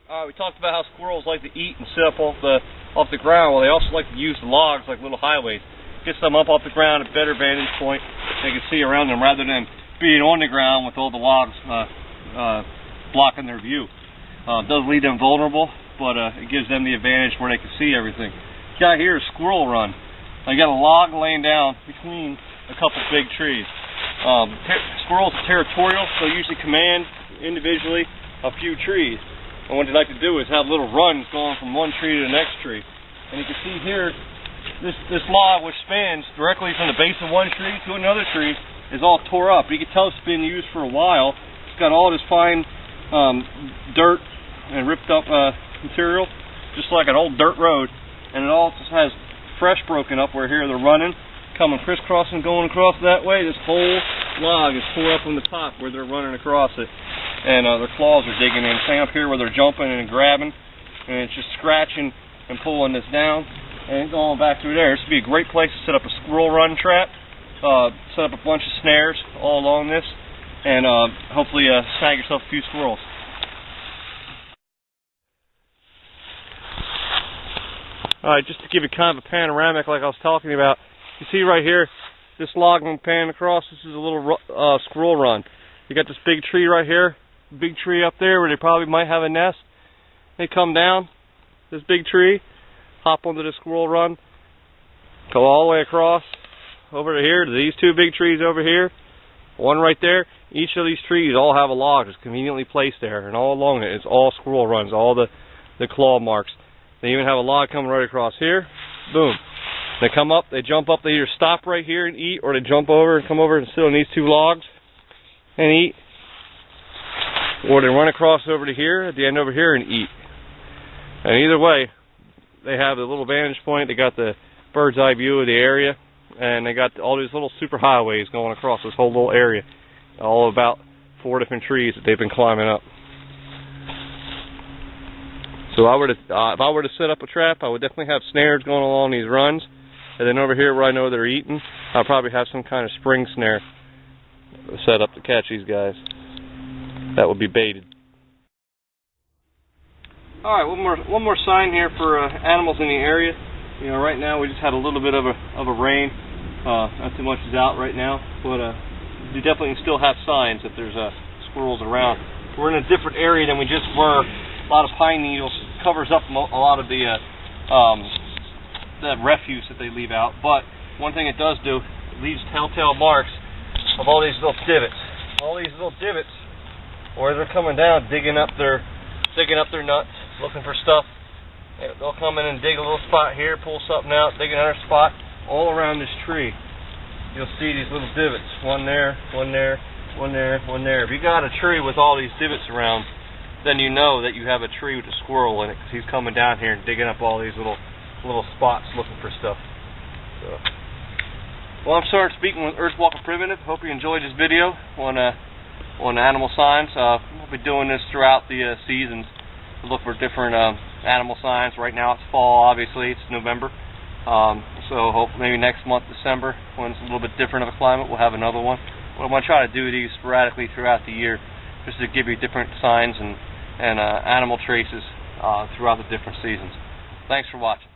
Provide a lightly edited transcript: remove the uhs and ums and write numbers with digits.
We talked about how squirrels like to eat and sit up off the ground. Well, they also like to use the logs like little highways. Gets them up off the ground at a better vantage point. They can see around them rather than being on the ground with all the logs blocking their view. It does leave them vulnerable, but it gives them the advantage where they can see everything. Got here is squirrel run. I got a log laying down between a couple big trees. Squirrels are territorial, so they usually command individually a few trees. And what they like to do is have little runs going from one tree to the next tree. And you can see here, this log, which spans directly from the base of one tree to another tree, is all tore up. You can tell it's been used for a while. It's got all this fine dirt and ripped up material, just like an old dirt road. And it all just has fresh broken up where here they're running, coming crisscrossing, going across that way. This whole log is tore up from the top where they're running across it. And their claws are digging in. Same up here where they're jumping and grabbing, and it's just scratching and pulling this down and going back through there. This would be a great place to set up a squirrel run trap, set up a bunch of snares all along this, and hopefully snag yourself a few squirrels. Alright, just to give you kind of a panoramic like I was talking about, you see right here, this log I'm panning across, this is a little squirrel run. You got this big tree right here, big tree up there where they probably might have a nest. They come down this big tree, hop onto the squirrel run, go all the way across over to here to these two big trees over here, one right there. Each of these trees all have a log that's conveniently placed there, and all along it, it's all squirrel runs, all the claw marks. They even have a log coming right across here. Boom. They come up, they jump up, they either stop right here and eat, or they jump over and come over and sit on these two logs and eat, or they run across over to here, at the end over here, and eat. And either way, they have the little vantage point, they got the bird's eye view of the area, and they got all these little super highways going across this whole little area, all about 4 different trees that they've been climbing up. So if I were to set up a trap, I would definitely have snares going along these runs, and then over here where I know they're eating, I'll probably have some kind of spring snare set up to catch these guys. That would be baited. Alright, one more sign here for animals in the area. You know, right now we just had a little bit of a rain. Not too much is out right now, but you definitely still have signs that there's squirrels around. We're in a different area than we just were. A lot of pine needles covers up a lot of the refuse that they leave out. But one thing it does do, it leaves telltale marks of all these little divots. All these little divots, where they're coming down, digging up their nuts, looking for stuff. They'll come in and dig a little spot here, pull something out, dig another spot, all around this tree. You'll see these little divots. One there, one there, one there, one there. If you got a tree with all these divots around, then you know that you have a tree with a squirrel in it, because he's coming down here and digging up all these little spots looking for stuff. So, well, I'm Sergeant speaking with Earthwalker Primitive. Hope you enjoyed this video on animal signs. We'll be doing this throughout the seasons. We'll look for different animal signs. Right now it's fall, obviously. It's November. So hope maybe next month, December, when it's a little bit different of a climate, we'll have another one. But I'm going to try to do these sporadically throughout the year, just to give you different signs and animal traces throughout the different seasons. Thanks for watching.